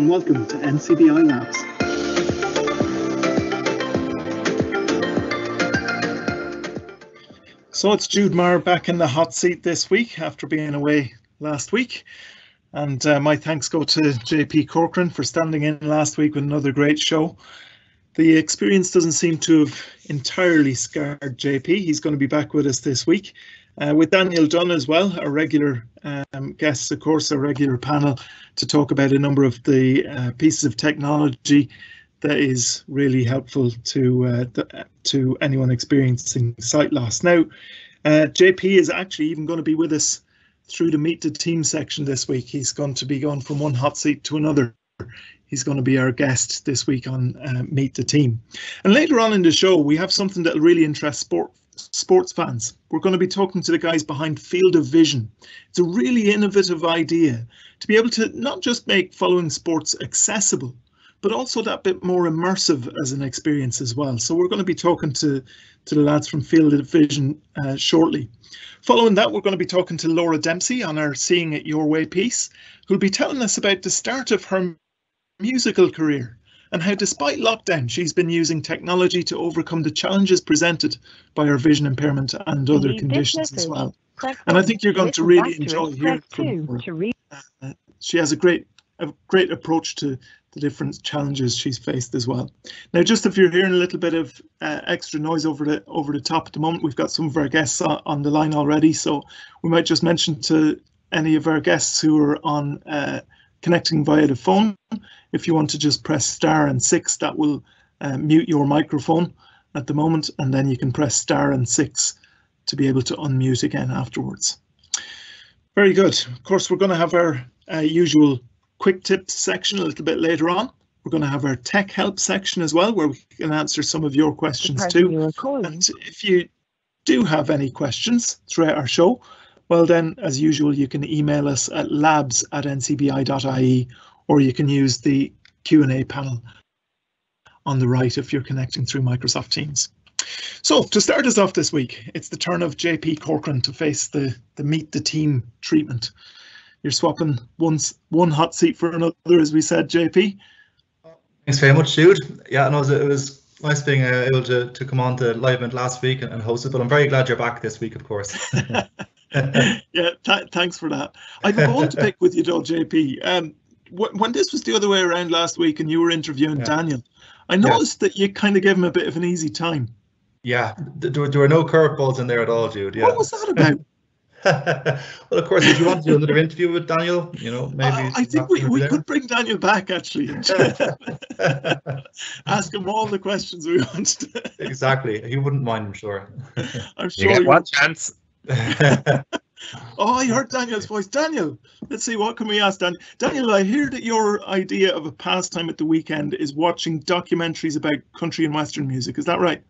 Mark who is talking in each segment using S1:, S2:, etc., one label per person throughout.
S1: and welcome to NCBI Labs. So it's Jude Maher back in the hot seat this week after being away last week. And my thanks go to JP Corcoran for standing in last week with another great show. The experience doesn't seem to have entirely scarred JP. He's going to be back with us this week. With Daniel Dunn as well, our regular guests, of course, a regular panel to talk about a number of the pieces of technology that is really helpful to anyone experiencing sight loss. Now, JP is actually even going to be with us through the Meet the Team section this week. He's going to be going from one hot seat to another. He's going to be our guest this week on Meet the Team. And later on in the show, we have something that will really interest sports fans. We're going to be talking to the guys behind Field of Vision. It's a really innovative idea to be able to not just make following sports accessible, but also that bit more immersive as an experience as well. So we're going to be talking to the lads from Field of Vision shortly. Following that, we're going to be talking to Laura Dempsey on our Seeing It Your Way piece, who'll be telling us about the start of her musical career and how, despite lockdown, she's been using technology to overcome the challenges presented by her vision impairment and other conditions as well. And I think you're going to really enjoy hearing from her. She has a great approach to the different challenges she's faced as well. Now, just if you're hearing a little bit of extra noise over the top at the moment, we've got some of our guests on the line already, so we might just mention to any of our guests who are on connecting via the phone, if you want to just press star and 6, that will mute your microphone at the moment, and then you can press star and 6 to be able to unmute again afterwards. Very good. Of course, we're going to have our usual quick tips section a little bit later on. We're going to have our tech help section as well, where we can answer some of your questions too. And if you do have any questions throughout our show, well then, as usual, you can email us at labs@ncbi.ie, or you can use the Q&A panel on the right if you're connecting through Microsoft Teams. So to start us off this week, it's the turn of JP Corcoran to face the Meet the Team treatment. You're swapping one hot seat for another, as we said, JP.
S2: Thanks very much, Jude. Yeah, no, it was nice being able to come on to Live Event last week and host it, but I'm very glad you're back this week, of course.
S1: Yeah, thanks for that. I've a bone to pick with you, though, JP. When this was the other way around last week and you were interviewing Daniel, I noticed that you kind of gave him a bit of an easy time.
S2: Yeah, there were no curveballs in there at all, Jude. Yeah.
S1: What was that about?
S2: Well, of course, if you want to do another interview with Daniel, maybe.
S1: I think we could bring Daniel back, actually. Ask him all the questions we want.
S2: Exactly. He wouldn't mind, I'm sure.
S1: I'm sure
S3: you get one chance.
S1: Oh, I heard Daniel's voice. Daniel, let's see, what can we ask Daniel? Daniel, I hear that your idea of a pastime at the weekend is watching documentaries about country and Western music. Is that right?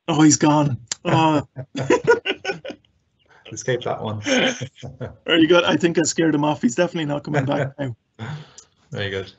S1: Oh, he's gone. Oh.
S2: Escape that one.
S1: Very good. I think I scared him off. He's definitely not coming back now.
S2: Very good.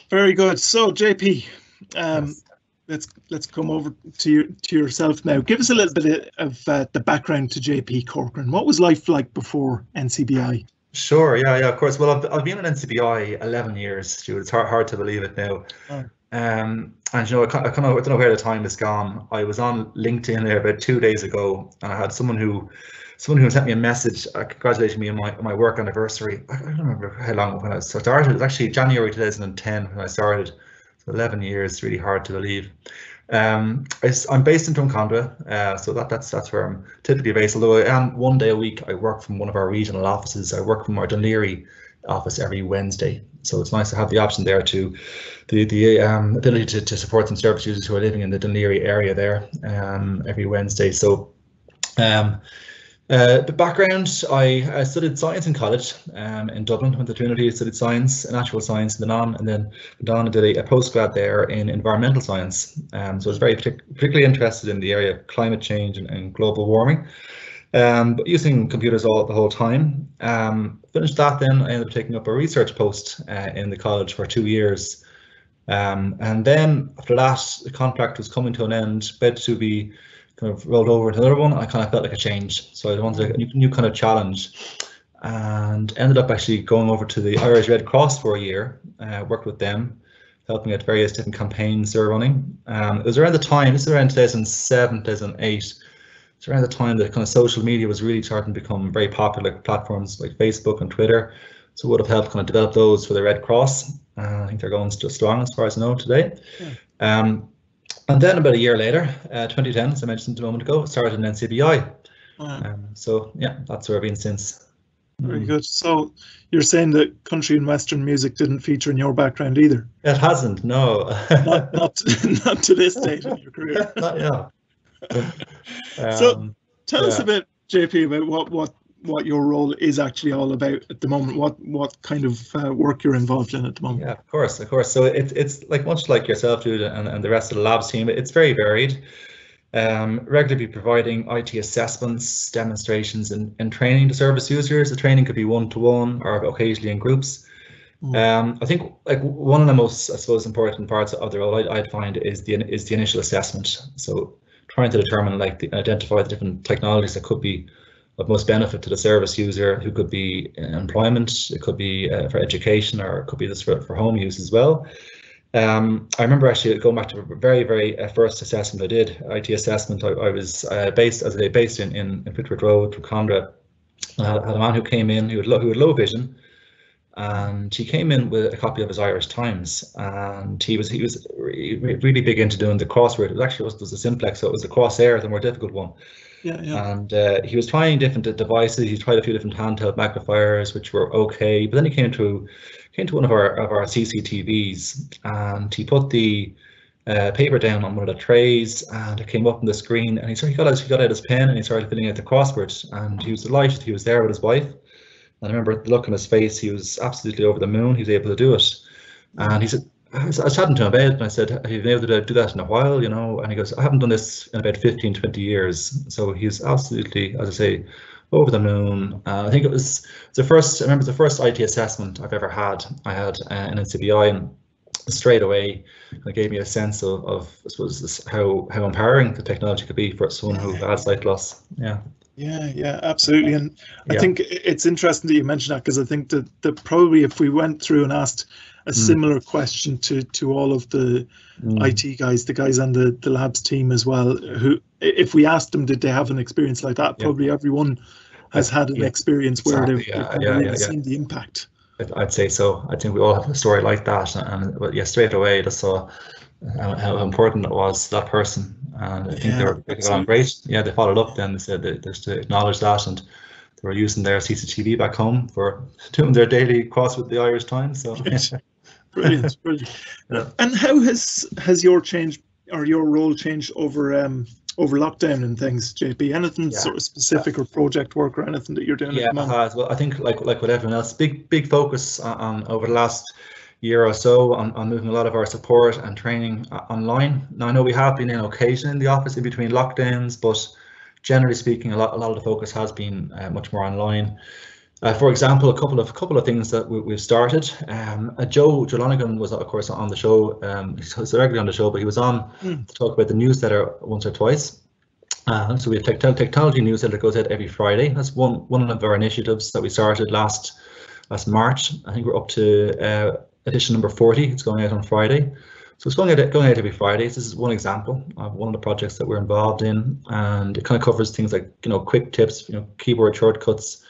S1: Very good. So, JP,
S2: yes.
S1: let's come over to yourself now. Give us a little bit of the background to JP Corcoran. What was life like before NCBI?
S2: Sure. Yeah. Of course. Well, I've been at NCBI 11 years, Stuart. It's hard to believe it now. Oh. And I don't know where the time has gone. I was on LinkedIn there about 2 days ago, and I had someone who sent me a message congratulating me on my work anniversary. I don't remember how long when I started. It was actually January 2010 when I started. So 11 years, really hard to believe. I'm based in Drumcondra, so that's where I'm typically based. Although I am 1 day a week, I work from one of our regional offices. I work from our Dún Laoghaire office every Wednesday. So it's nice to have the option there to the ability to support some service users who are living in the Dún Laoghaire area there every Wednesday. So the background, I studied science in college in Dublin. Went to Trinity, studied science, natural science, and then went on and did a postgrad there in environmental science. So I was very particularly interested in the area of climate change and global warming. But using computers the whole time. Finished that, then I ended up taking up a research post in the college for 2 years. And then after that, the contract was coming to an end, about to be kind of rolled over to another one. I kind of felt like a change. So I wanted a new kind of challenge. and ended up actually going over to the Irish Red Cross for a year, worked with them, helping at various different campaigns they were running. It was around the time, this is around 2007, 2008, it's around the time that kind of social media was really starting to become very popular, like platforms like Facebook and Twitter. So it would have helped kind of develop those for the Red Cross. I think they're going still strong as far as I know today. Yeah. And then about a year later, 2010, as I mentioned a moment ago, started in NCBI. So yeah, that's where I've been since.
S1: Very good. So you're saying that country and Western music didn't feature in your background either?
S2: It hasn't, no.
S1: not to this stage in your career.
S2: Not yet.
S1: So tell us a bit, JP, about what your role is actually all about at the moment. What kind of work you're involved in at the moment?
S2: Yeah, of course. So it's like much like yourself, Jude, and the rest of the labs team. It's very varied. Regularly providing IT assessments, demonstrations, and training to service users. The training could be one-to-one or occasionally in groups. I think like one of the most, I suppose, important parts of the role I'd find is the initial assessment. So trying to determine, like, identify the different technologies that could be of most benefit to the service user, who could be in employment, it could be for education, or it could be just for home use as well. I remember actually going back to a very first assessment I did, IT assessment. I was based in Pittsburgh Road, Drumcondra. I had a man who came in who had low vision, and he came in with a copy of his Irish Times, and he was really big into doing the crossword. It was a simplex, so it was the crosshair, the more difficult one. And he was trying different devices. He tried a few different handheld magnifiers, which were okay, but then he came to one of our CCTVs, and he put the paper down on one of the trays, and it came up on the screen, and he got out his pen and he started filling out the crossword, and he was delighted. He was there with his wife, and I remember the look on his face. He was absolutely over the moon. He was able to do it, and he said, I was chatting to him about it, and I said, have you been able to do that in a while, you know? And he goes, I haven't done this in about 15, 20 years. So he's absolutely, as I say, over the moon. I think it was the first IT assessment I've ever had. I had an NCBI, and straight away it gave me a sense of I suppose, how empowering the technology could be for someone who had sight loss.
S1: Yeah, absolutely. And I think it's interesting that you mentioned that, because I think that probably if we went through and asked a similar question to all of the IT guys, the guys on the labs team as well, who, if we asked them, did they have an experience like that? Probably everyone has had an expence where they've really seen the impact.
S2: I'd say so. I think we all have a story like that, and straight away I saw how important it was to that person, and I think they got on great. Yeah, they followed up. Then they said that just to acknowledge that, and they were using their CCTV back home for doing their daily cross with the Irish Times. So
S1: brilliant. And how has your role changed over lockdown and things, JP? Anything sort of specific or project work or anything that you're doing at the moment?
S2: Well, I think like with everyone else, big focus on over the last year or so on moving a lot of our support and training online. Now I know we have been in occasion in the office in between lockdowns, but generally speaking, a lot of the focus has been much more online. For example, a couple of things that we've started. Joe Lonigan was, of course, on the show. He's regularly on the show, but he was on to talk about the newsletter once or twice. So we have technology newsletter that goes out every Friday. That's one of our initiatives that we started last March. I think we're up to edition number 40. It's going out on Friday. So it's going out every Friday. This is one example of one of the projects that we're involved in, and it kind of covers things like, quick tips, keyboard shortcuts,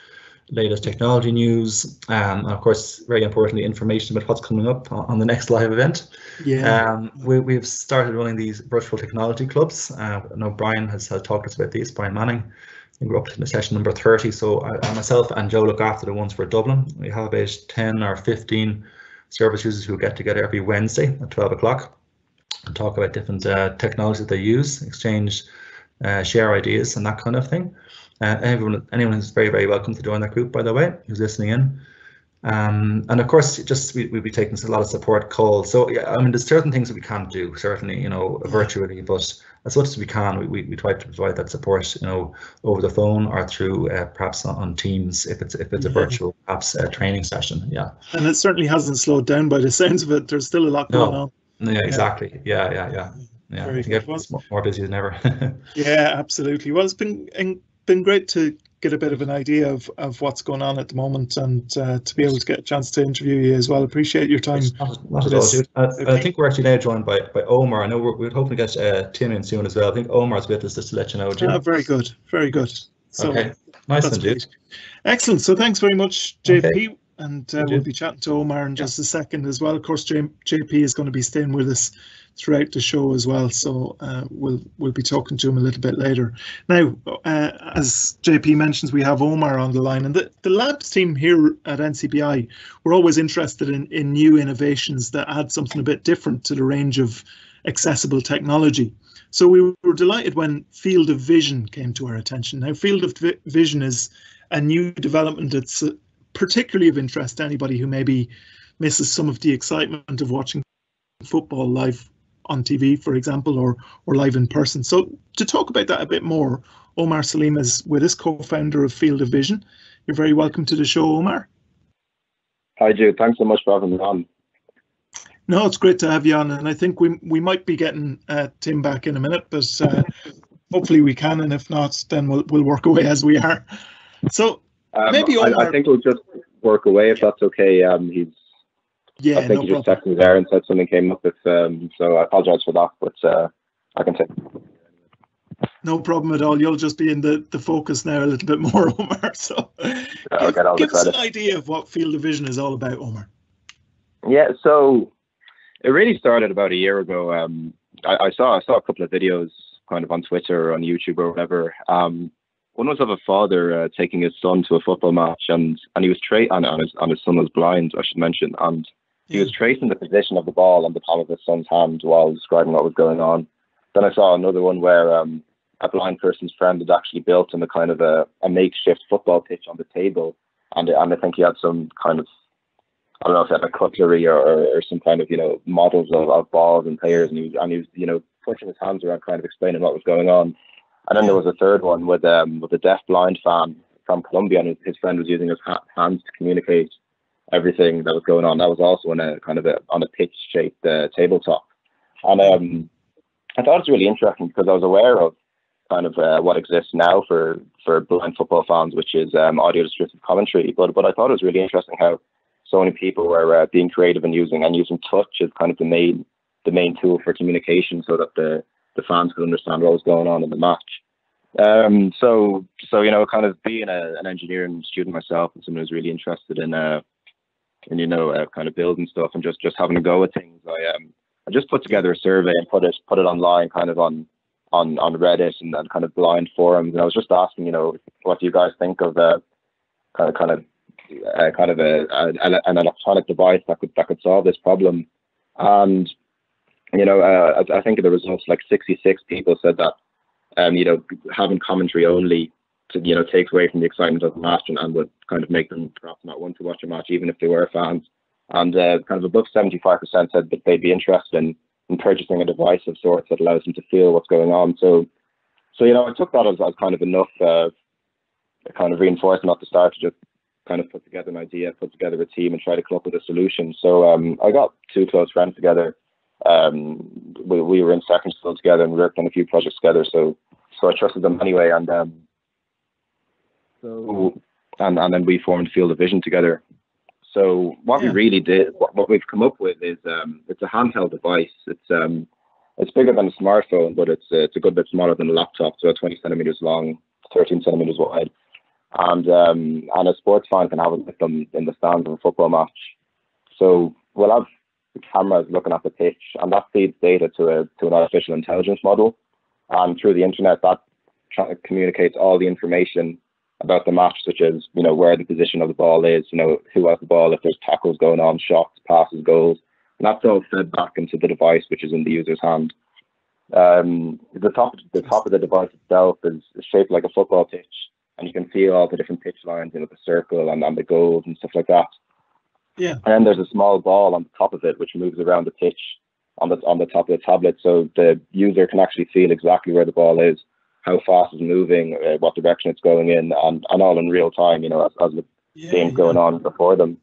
S2: latest technology news, and of course, very importantly, information about what's coming up on the next live event. We've started running these virtual technology clubs. I know Brian has talked to us about these, Brian Manning. I think we're up to the session number 30. So myself and Joe look after the ones for Dublin. We have about 10 or 15 service users who get together every Wednesday at 12 o'clock and talk about different technologies that they use, exchange, share ideas and that kind of thing. Anyone is very welcome to join that group, by the way, who's listening in. And of course, we'll be taking a lot of support calls. So yeah, I mean, there's certain things that we can't do, certainly, virtually, but as much as we can, we try to provide that support, over the phone or through perhaps on Teams if it's a virtual perhaps training session. Yeah.
S1: And it certainly hasn't slowed down by the sounds of it. There's still a lot going on.
S2: Yeah, exactly. Yeah. I think everyone's more busy than ever.
S1: Yeah, absolutely. Well, it's been great to get a bit of an idea of what's going on at the moment, and to be able to get a chance to interview you as well. Appreciate your time.
S2: Not at all, dude. I think we're actually now joined by Omar. I know we're hoping to get Tim in soon as well. I think Omar's with us, just to let you know, Jim.
S1: Very good, very good. So,
S2: okay, nice one, dude.
S1: Excellent. So thanks very much, JP.
S2: Okay.
S1: And we'll be chatting to Omar in just a second as well. Of course, JP is going to be staying with us throughout the show as well, so we'll be talking to him a little bit later. Now, as JP mentions, we have Omar on the line, and the labs team here at NCBI, we're always interested in new innovations that add something a bit different to the range of accessible technology. So we were delighted when field of vision came to our attention. Now, field of vision is a new development that's particularly of interest to anybody who maybe misses some of the excitement of watching football live on TV, for example, or live in person. So to talk about that a bit more, Omar Salem is with us, co-founder of Field of Vision. You're very welcome to the show, Omar.
S3: Hi, Jude. Thanks so much for having me on.
S1: No, it's great to have you on, and I think we might be getting Tim back in a minute, but hopefully we can, and if not, then we'll work away as we are. So maybe Omar,
S3: I think we'll just work away if that's okay. I think he just texted me there and said something came up with, so I apologize for that, but I can take it.
S1: No problem at all. You'll just be in the focus now a little bit more, Omar. So give us an idea of what Field of Vision is all about, Omar.
S3: Yeah, so it really started about a year ago. I saw a couple of videos kind of on Twitter or on YouTube or whatever. One was of a father taking his son to a football match, and he was and his son was blind, I should mention, and he was tracing the position of the ball on the palm of his son's hand while describing what was going on. Then I saw another one where a blind person's friend had actually built him a kind of a makeshift football pitch on the table, and I think he had some kind of, I don't know if he had a cutlery or some kind of, models of balls and players, and he was pushing his hands around, kind of explaining what was going on. And then there was a third one with a deaf blind fan from Colombia, and his friend was using his hands to communicate everything that was going on. That was also on a pitch-shaped tabletop. And I thought it was really interesting because I was aware of kind of what exists now for blind football fans, which is audio descriptive commentary. But I thought it was really interesting how so many people were being creative and using touch as kind of the main tool for communication, so that the fans could understand what was going on in the match. So kind of being an engineering student myself, and someone who's really interested in kind of building stuff and just having a go at things, I just put together a survey and put it online, kind of on Reddit and kind of blind forums, and I was just asking, what do you guys think of an electronic device that could solve this problem? And I think of the results, like 66 people said that having commentary only takes away from the excitement of the match and would kind of make them perhaps not want to watch a match even if they were fans. And kind of above 75% said that they'd be interested in purchasing a device of sorts that allows them to feel what's going on. So I took that as kind of enough kind of reinforcement at the start to just kind of put together an idea, put together a team, and try to come up with a solution. So I got two close friends together. We were in secondary school together and we worked on a few projects together. So I trusted them anyway, and then we formed Field of Vision together. So what we really did, what we've come up with is it's a handheld device. It's bigger than a smartphone, but it's a good bit smaller than a laptop. So 20 centimeters long, 13 centimeters wide, and a sports fan can have it with them in the stands of a football match. So we'll have the cameras looking at the pitch, and that feeds data to an artificial intelligence model, and through the internet that communicates all the information about the match, such as where the position of the ball is, who has the ball, if there's tackles going on, shots, passes, goals, and that's all fed back into the device, which is in the user's hand. The top of the device itself is shaped like a football pitch, and you can see all the different pitch lines, the circle and the goals and stuff like that.
S1: Yeah.
S3: And then there's a small ball on the top of it which moves around the pitch on the top of the tablet, so the user can actually feel exactly where the ball is, how fast it's moving, what direction it's going in, and all in real time, as the game's going on before them.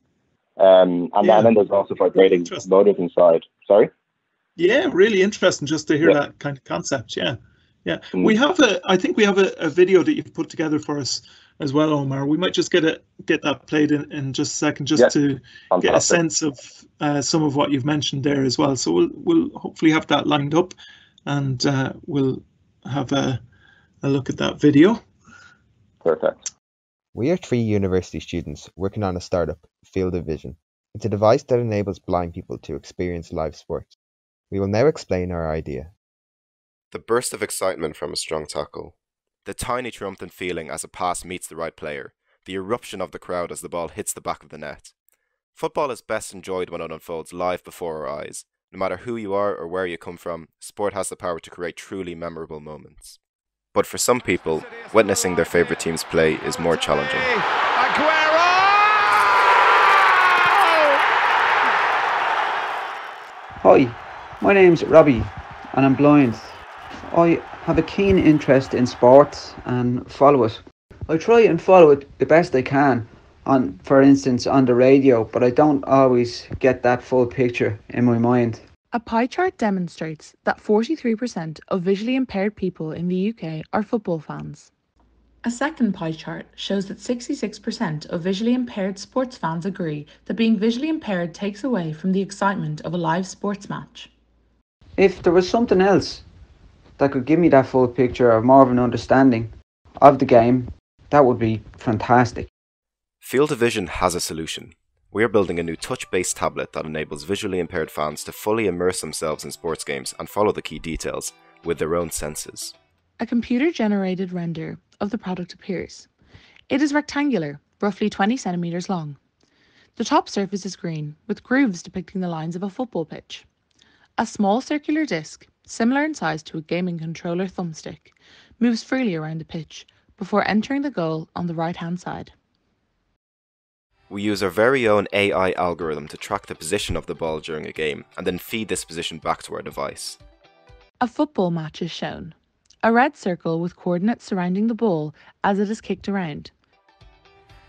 S3: And then there's also vibrating motors inside. Sorry?
S1: Yeah, really interesting just to hear that kind of concept. Yeah. I think we have a video that you've put together for us as well, Omar. We might just get that played in just a second, just to get a sense of some of what you've mentioned there as well. So we'll hopefully have that lined up, and we'll have a look at that video.
S3: Perfect.
S4: We are 3 university students working on a startup, Field of Vision. It's a device that enables blind people to experience live sports. We will now explain our idea.
S5: The burst of excitement from a strong tackle. The tiny triumphant feeling as a pass meets the right player. The eruption of the crowd as the ball hits the back of the net. Football is best enjoyed when it unfolds live before our eyes. No matter who you are or where you come from, sport has the power to create truly memorable moments. But for some people, witnessing their favourite teams play is more challenging.
S6: Hi, my name's Robbie and I'm blind. I have a keen interest in sports and follow it. I try and follow it the best I can, for instance on the radio, but I don't always get that full picture in my mind.
S7: A pie chart demonstrates that 43% of visually impaired people in the UK are football fans. A second pie chart shows that 66% of visually impaired sports fans agree that being visually impaired takes away from the excitement of a live sports match.
S6: If there was something else that could give me that full picture or more of an understanding of the game, that would be fantastic.
S5: Field of Vision has a solution. We are building a new touch-based tablet that enables visually impaired fans to fully immerse themselves in sports games and follow the key details with their own senses.
S7: A computer-generated render of the product appears. It is rectangular, roughly 20 centimeters long. The top surface is green, with grooves depicting the lines of a football pitch. A small circular disc, similar in size to a gaming controller thumbstick, moves freely around the pitch before entering the goal on the right-hand side.
S5: We use our very own AI algorithm to track the position of the ball during a game and then feed this position back to our device.
S7: A football match is shown. A red circle with coordinates surrounding the ball as it is kicked around.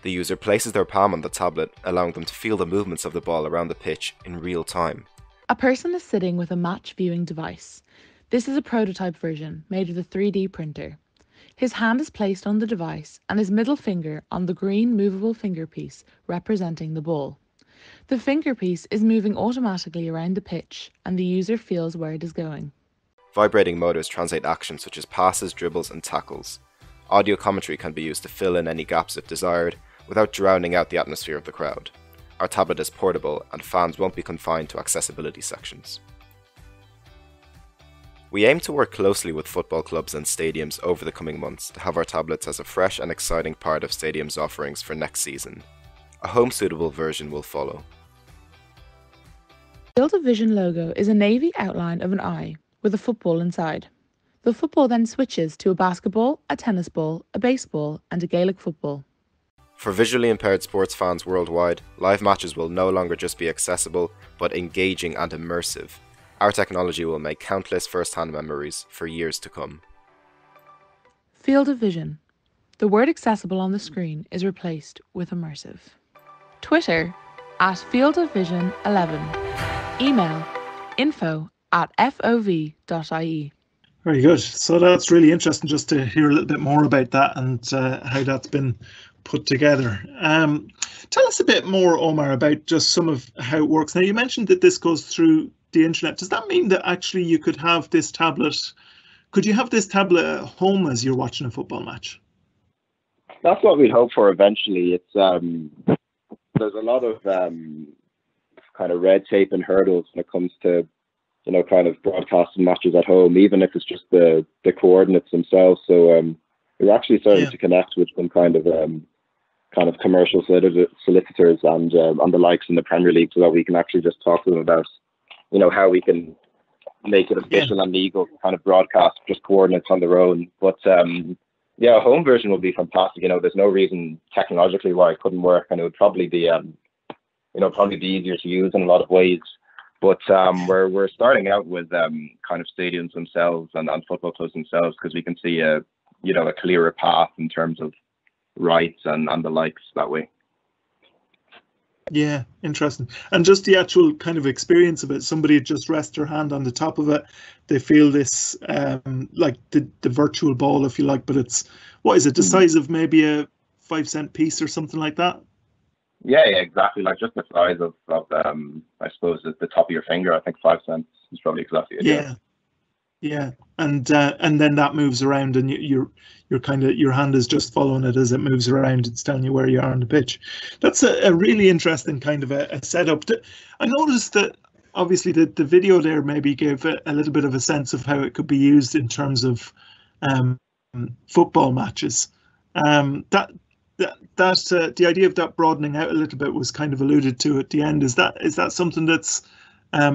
S5: The user places their palm on the tablet, allowing them to feel the movements of the ball around the pitch in real time.
S7: A person is sitting with a match viewing device. This is a prototype version made with a 3D printer. His hand is placed on the device and his middle finger on the green movable fingerpiece representing the ball. The fingerpiece is moving automatically around the pitch and the user feels where it is going.
S5: Vibrating motors translate actions such as passes, dribbles and tackles. Audio commentary can be used to fill in any gaps if desired, without drowning out the atmosphere of the crowd. Our tablet is portable and fans won't be confined to accessibility sections. We aim to work closely with football clubs and stadiums over the coming months to have our tablets as a fresh and exciting part of stadiums' offerings for next season. A home-suitable version will follow.
S7: The Field of Vision logo is a navy outline of an eye with a football inside. The football then switches to a basketball, a tennis ball, a baseball and a Gaelic football.
S5: For visually impaired sports fans worldwide, live matches will no longer just be accessible, but engaging and immersive. Our technology will make countless first-hand memories for years to come.
S7: Field of Vision. The word accessible on the screen is replaced with immersive. Twitter @fieldofvision11. Email info@fov.ie.
S1: Very good. So that's really interesting just to hear a little bit more about that and how that's been put together. Tell us a bit more, Omar, about just some of how it works. Now, you mentioned that this goes through the internet. Does that mean that actually you could have this tablet? Could you have this tablet at home as you're watching a football match?
S3: That's what we'd hope for eventually. It's there's a lot of kind of red tape and hurdles when it comes to, you know, kind of broadcasting matches at home, even if it's just the coordinates themselves. So we're actually starting to connect with some kind of commercial solicitors and the likes in the Premier League, so that we can actually just talk to them about, you know, how we can make it official and legal kind of broadcast just coordinates on their own. But yeah, a home version would be fantastic. You know, there's no reason technologically why it couldn't work, and it would probably be probably be easier to use in a lot of ways. But we're starting out with kind of stadiums themselves and football clubs themselves, because we can see a clearer path in terms of rights and the likes that way.
S1: Yeah, interesting. And just the actual kind of experience of it, somebody just rests their hand on the top of it, they feel this like the virtual ball, if you like, but it's, what is it, the size of maybe a 5-cent piece or something like that.
S3: Yeah, exactly. Like just the size of I suppose the top of your finger. I think 5 cents is probably exactly it.
S1: Yeah, and then that moves around, and you're kind of, your hand is just following it as it moves around. It's telling you where you are on the pitch. That's a really interesting kind of a setup. I noticed that obviously the video there maybe gave a little bit of a sense of how it could be used in terms of football matches. The idea of that broadening out a little bit was kind of alluded to at the end. Is that something that's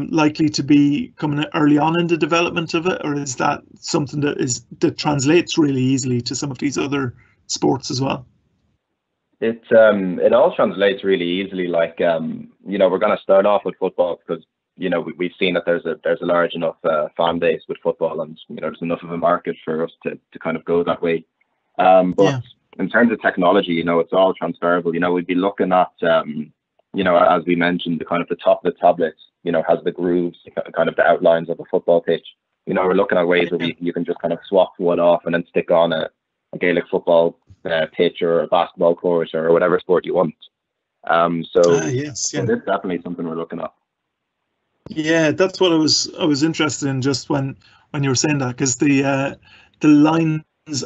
S1: likely to be coming early on in the development of it, or is that something that translates really easily to some of these other sports as well?
S3: It all translates really easily. Like we're going to start off with football because we've seen that there's a large enough fan base with football, and there's enough of a market for us to kind of go that way. But in terms of technology, it's all transferable. We'd be looking at as we mentioned, the top of the tablet has the grooves, kind of the outlines of a football pitch. We're looking at ways where you can just kind of swap one off and then stick on a Gaelic football pitch or a basketball court or whatever sport you want. It's definitely something we're looking at.
S1: Yeah, that's what I was interested in just when you were saying that, because the lines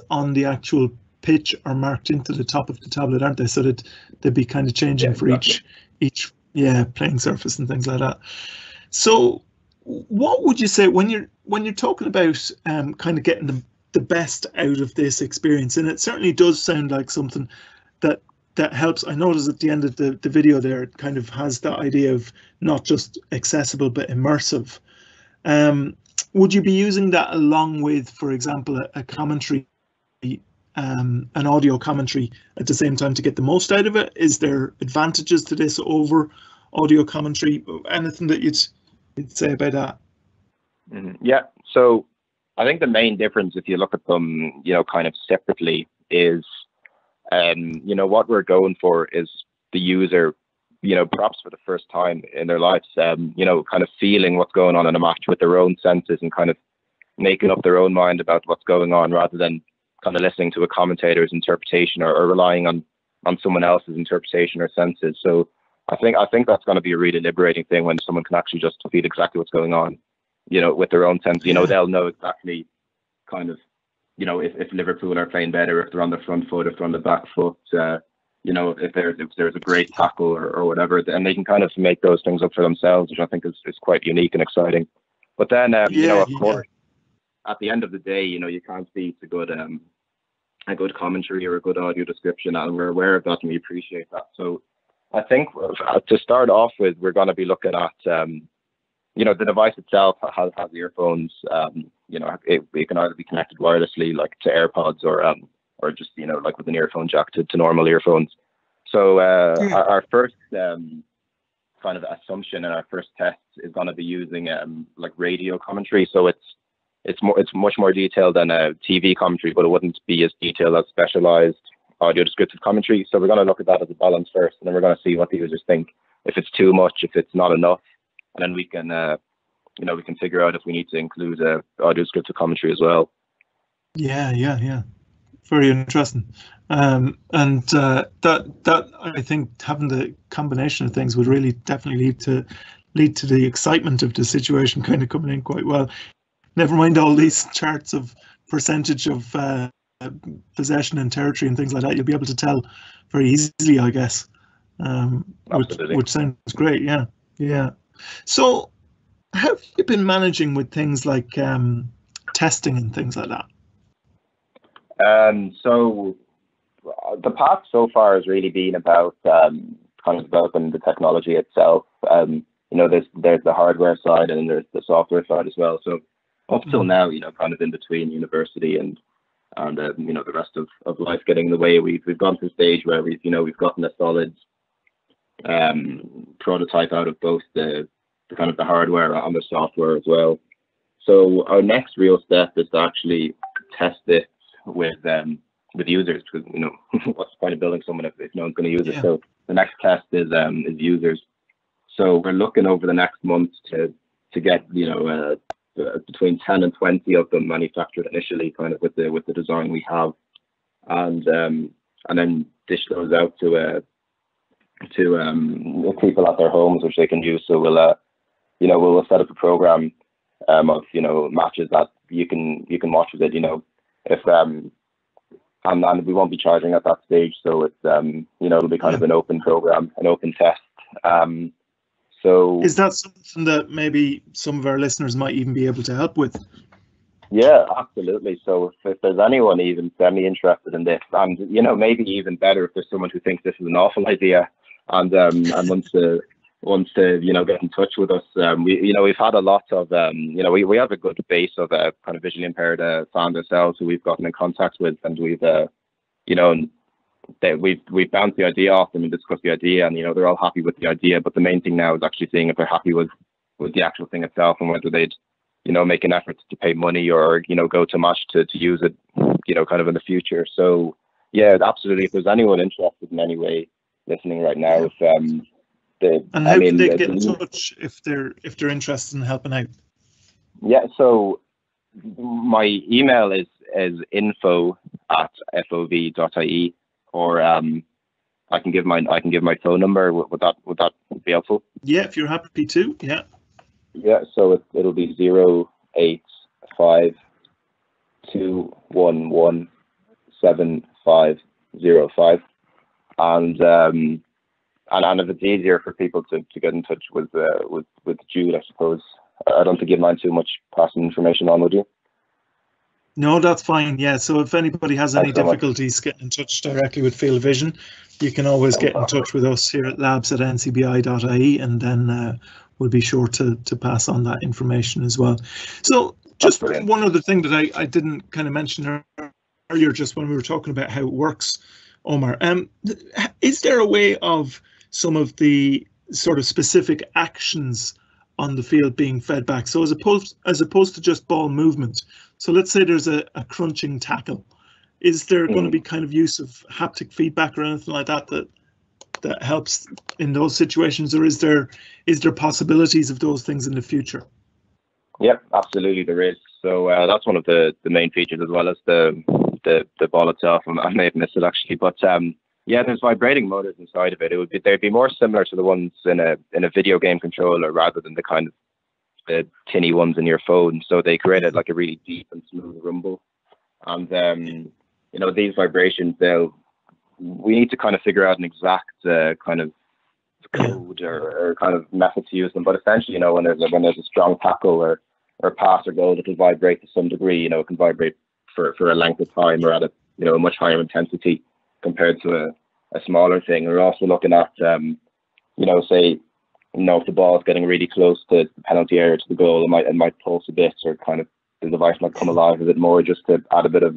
S1: on the actual pitch are marked into the top of the tablet, aren't they? So that they'd be kind of changing for each playing surface and things like that. So what would you say when you're talking about kind of getting the best out of this experience? And it certainly does sound like something that helps. I noticed at the end of the video there, it kind of has that idea of not just accessible but immersive. Would you be using that along with, for example, a commentary, an audio commentary at the same time to get the most out of it? Is there advantages to this over audio commentary? Anything that you'd say about that?
S3: Yeah, so I think the main difference, if you look at them, kind of separately, is what we're going for is the user, perhaps for the first time in their lives, kind of feeling what's going on in a match with their own senses and kind of making up their own mind about what's going on, rather than kind of listening to a commentator's interpretation or relying on someone else's interpretation or senses. So I think that's going to be a really liberating thing when someone can actually just feel exactly what's going on, with their own sense. They'll know exactly kind of, if Liverpool are playing better, if they're on the front foot, if they're on the back foot, if there's a great tackle or whatever, and they can kind of make those things up for themselves, which I think is quite unique and exciting. But then, of course, at the end of the day, you can't beat a good commentary or a good audio description, and we're aware of that and we appreciate that. So I think to start off with, we're going to be looking at, the device itself has earphones. It can either be connected wirelessly, like to AirPods, or just like with an earphone jack to normal earphones. So our first kind of assumption and our first test is going to be using like radio commentary. So it's much more detailed than a TV commentary, but it wouldn't be as detailed as specialized audio descriptive commentary. So we're going to look at that as a balance first, and then we're going to see what the users think. If it's too much, if it's not enough, and then we can we can figure out if we need to include audio descriptive commentary as well. Yeah.
S1: Very interesting. And that I think having the combination of things would really definitely lead to the excitement of the situation kind of coming in quite well. Never mind all these charts of percentage of possession and territory and things like that. You'll be able to tell very easily, I guess. Which sounds great. Yeah. So, how have you been managing with things like testing and things like that?
S3: So the path so far has really been about kind of developing the technology itself. There's the hardware side and there's the software side as well. So up till now, kind of in between university and the rest of life getting in the way, we've gone to a stage where we've gotten a solid prototype out of both the kind of the hardware and the software as well. So our next real step is to actually test it with users, because what's the point of building someone if no one's going to use it? So the next test is users. So we're looking over the next month to get between 10 and 20 of them manufactured initially, kind of with the design we have, and and then dish those out to people at their homes, which they can use. So we'll set up a program of matches that you can watch with it. If and we won't be charging at that stage, so it's it'll be kind of an open program, an open test. So
S1: is that something that maybe some of our listeners might even be able to help with? Yeah,
S3: absolutely. So if there's anyone even semi-interested in this, and maybe even better if there's someone who thinks this is an awful idea and wants to get in touch with us. We've had a lot of we have a good base of kind of visually impaired fans ourselves who we've gotten in contact with, and we've bounced the idea off them and discussed the idea, and they're all happy with the idea. But the main thing now is actually seeing if they're happy with the actual thing itself, and whether they'd make an effort to pay money or go to match to use it kind of in the future. So yeah, absolutely. If there's anyone interested in any way listening right now,
S1: how can they get in touch if they're interested in helping out?
S3: Yeah, so my email is info@fov.ie, or I can give my phone number. Would that be helpful?
S1: Yeah, if you're happy to. Yeah.
S3: Yeah, so it'll be 085 211 7505, and if it's easier for people to get in touch with Jude, I suppose. I don't think you'd mind too much passing information on, would you?
S1: No, that's fine. Yeah, so if anybody has any difficulties getting in touch directly with Field Vision, you can always get in touch with us here at labs@ncbi.ie, and then we'll be sure to pass on that information as well. So just one other thing that I didn't kind of mention earlier, just when we were talking about how it works, Omar, is there a way of some of the sort of specific actions on the field being fed back? So as opposed to just ball movement. So let's say there's a crunching tackle. Is there going to be kind of use of haptic feedback or anything like that helps in those situations, or is there possibilities of those things in the future?
S3: Yep, absolutely there is. So that's one of the main features, as well as the ball itself. I may have missed it actually, but yeah, there's vibrating motors inside of it. They'd be more similar to the ones in a video game controller rather than the kind of the tinny ones in your phone. So they created like a really deep and smooth rumble. And these vibrations, we need to kind of figure out an exact kind of code or kind of method to use them. But essentially, when there's a strong tackle or pass or goal, it'll vibrate to some degree. It can vibrate for a length of time or at a much higher intensity compared to a smaller thing. We're also looking at say if the ball is getting really close to the penalty area, to the goal, it might pulse a bit, or kind of the device might come alive a bit more, just to add a bit of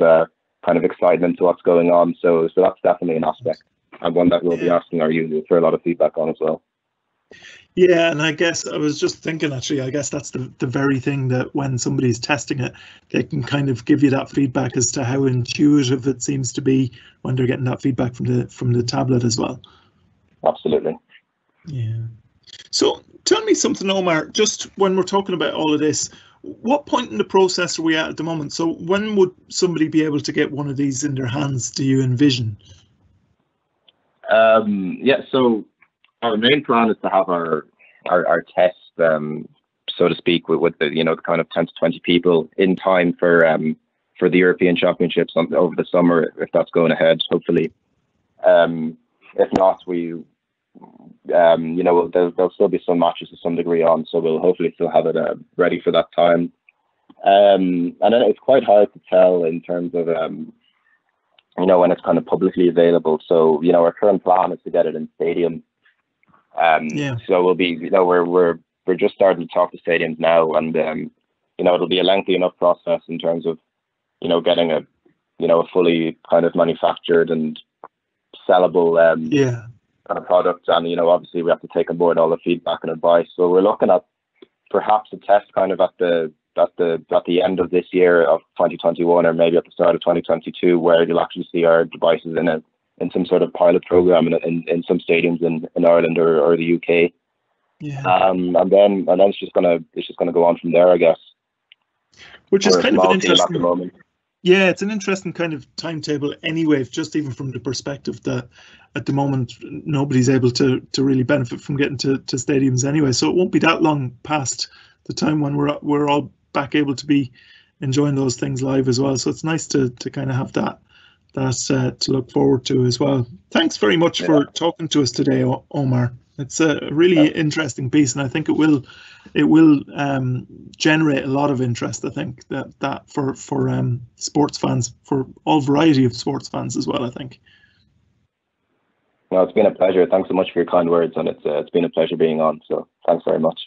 S3: kind of excitement to what's going on. So that's definitely an aspect, and one that we'll be asking our users for a lot of feedback on as well.
S1: Yeah, and I guess I was just thinking, actually, I guess that's the very thing that when somebody's testing it, they can kind of give you that feedback as to how intuitive it seems to be when they're getting that feedback from the tablet as well.
S3: Absolutely.
S1: Yeah. So tell me something, Omar, just when we're talking about all of this, what point in the process are we at the moment? So when would somebody be able to get one of these in their hands, do you envision?
S3: Yeah, so our main plan is to have our test, so to speak, with the the kind of 10 to 20 people in time for the European Championships over the summer, if that's going ahead, hopefully. If not, there'll still be some matches to some degree on, so we'll hopefully still have it ready for that time. And then it's quite hard to tell in terms of when it's kind of publicly available. So our current plan is to get it in stadium. So we'll be we're just starting to talk to stadiums now, and it'll be a lengthy enough process in terms of getting a fully kind of manufactured and sellable kind of product, and obviously we have to take on board all the feedback and advice. So we're looking at perhaps a test kind of at the end of this year of 2021, or maybe at the start of 2022, where you'll actually see our devices in some sort of pilot program in some stadiums in Ireland or the UK. And then it's just gonna go on from there, I guess.
S1: Which is kind of an interesting. Yeah, it's an interesting kind of timetable anyway, just even from the perspective that at the moment nobody's able to really benefit from getting to stadiums anyway. So it won't be that long past the time when we're all back able to be enjoying those things live as well. So it's nice to kind of have that to look forward to as well. Thanks very much for talking to us today, Omar. It's a really interesting piece, and I think it will generate a lot of interest. I think that for sports fans, for all variety of sports fans as well, I think.
S3: Well, it's been a pleasure. Thanks so much for your kind words, and it's been a pleasure being on. So thanks very much.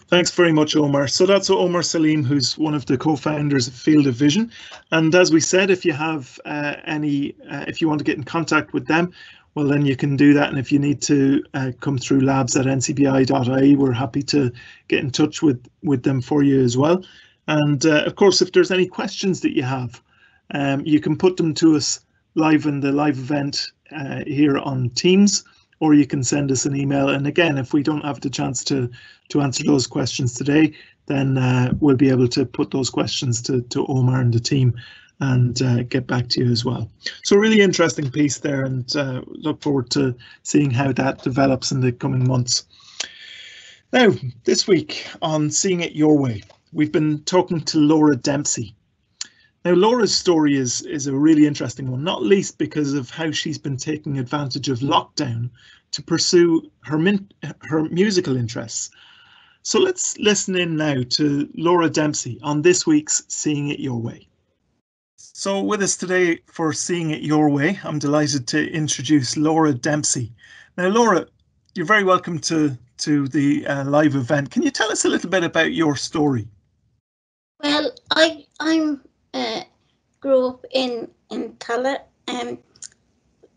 S3: Thanks
S1: very much, Omar. So that's Omar Salem, who's one of the co-founders of Field of Vision. And as we said, if you have if you want to get in contact with them, well, then you can do that. And if you need to come through labs@ncbi.ie, we're happy to get in touch with them for you as well. And of course, if there's any questions that you have, you can put them to us live in the live event here on Teams, or you can send us an email. And again, if we don't have the chance to answer those questions today, then we'll be able to put those questions to Omar and the team and get back to you as well. So really interesting piece there, and look forward to seeing how that develops in the coming months. Now, this week on Seeing It Your Way, we've been talking to Laura Dempsey. Now, Laura's story is a really interesting one, not least because of how she's been taking advantage of lockdown to pursue her musical interests. So let's listen in now to Laura Dempsey on this week's Seeing It Your Way. So with us today for Seeing It Your Way, I'm delighted to introduce Laura Dempsey. Now, Laura, you're very welcome to the live event. Can you tell us a little bit about your story?
S8: Well, I'm grew up in Tala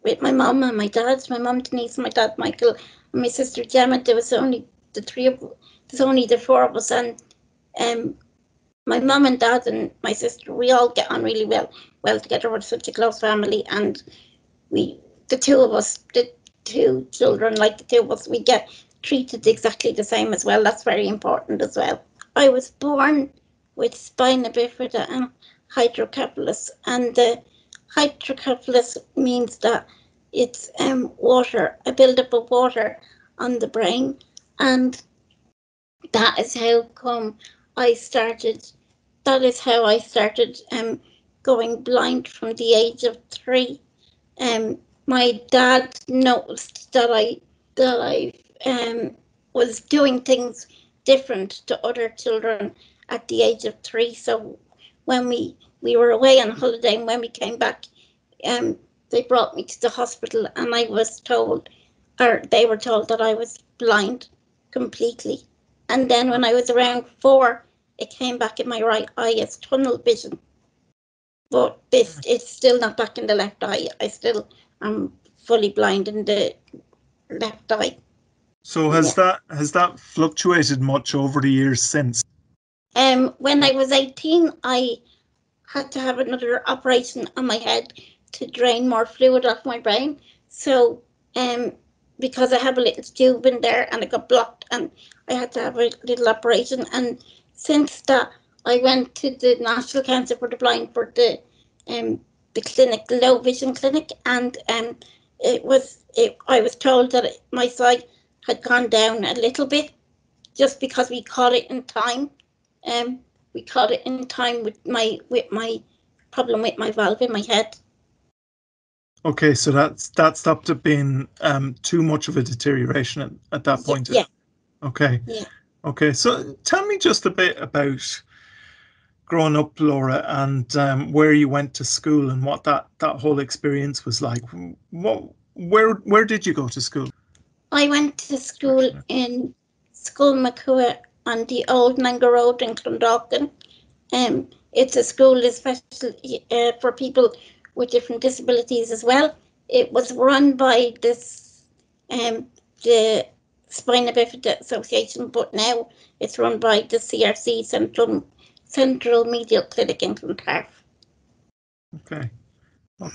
S8: with my mum and my dad. My mum Denise, my dad Michael, and my sister Gemma. There was only the four of us, and my mum and dad and my sister, we all get on really well together. We're such a close family, and the two of us, the two children, like the two of us, we get treated exactly the same as well. That's very important as well. I was born with spina bifida and hydrocephalus, and the hydrocephalus means that it's water, a buildup of water on the brain, and that is how I started going blind from the age of 3. My dad noticed that I was doing things different to other children at the age of 3. So when we were away on holiday, and when we came back, they brought me to the hospital, and I was told, or they were told, that I was blind completely. And then when I was around 4, it came back in my right eye as tunnel vision. But it's still not back in the left eye. I still am fully blind in the left eye.
S1: So has that fluctuated much over the years since?
S8: When I was 18, I had to have another operation on my head to drain more fluid off my brain. So because I have a little tube in there and it got blocked, and I had to have a little operation. And since that, I went to the National Council for the Blind for the clinic, the low vision clinic, and I was told that my sight had gone down a little bit, just because we caught it in time. We caught it in time with my problem with my valve in my head. Okay,
S1: so that stopped it being too much of a deterioration at that point.
S8: Yeah.
S1: Okay.
S8: Yeah.
S1: Okay, so tell me just a bit about growing up, Laura, and where you went to school and what that whole experience was like. Where did you go to school?
S8: I went to school in School Makua on the old Nanga Road in Clondalkin. It's a school especially for people with different disabilities as well. It was run by this the Spina Bifida Association, but now it's run by the CRC Central Medial Clinic in Clontarf.
S1: Okay.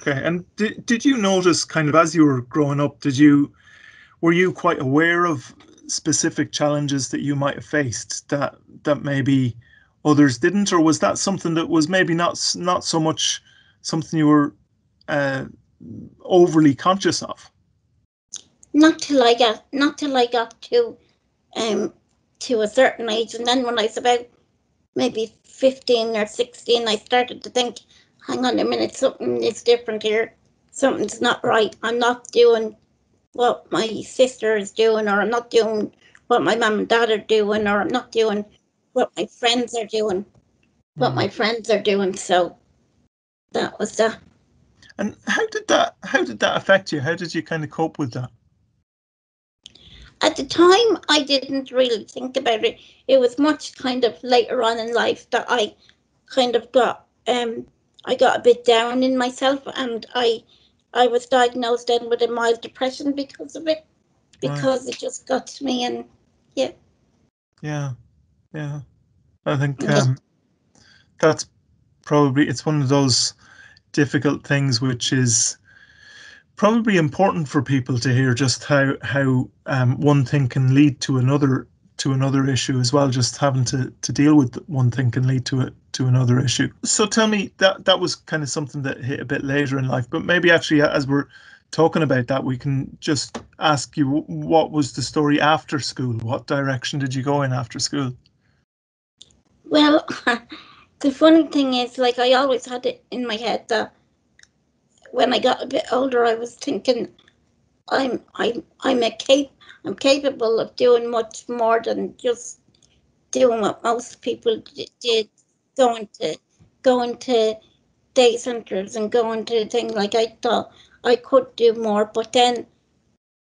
S1: And did you notice, kind of as you were growing up, were you quite aware of specific challenges that you might have faced that maybe others didn't, or was that something that was maybe not so much something you were overly conscious of?
S8: Not till I got to a certain age, and then when I was about maybe 15 or 16, I started to think, hang on a minute, something is different here. Something's not right. I'm not doing what my sister is doing, or I'm not doing what my mum and dad are doing, or I'm not doing what my friends are doing. So that was that.
S1: And how did that affect you? How did you kind of cope with that?
S8: At the time, I didn't really think about it. It was much kind of later on in life that I kind of got I got a bit down in myself, and I was diagnosed then with a mild depression because of it, because It just got to me, and yeah.
S1: I think that's probably, it's one of those difficult things which is probably important for people to hear, just how one thing can lead to another issue as well. Just having to deal with one thing can lead to another issue. So tell me, that was kind of something that hit a bit later in life, but maybe actually as we're talking about that, we can just ask you, what was the story after school? What direction did you go in after school?
S8: Well, the funny thing is, like, I always had it in my head that when I got a bit older, I was thinking, I'm capable of doing much more than just doing what most people did, going to day centres and going to things. Like, I thought I could do more, but then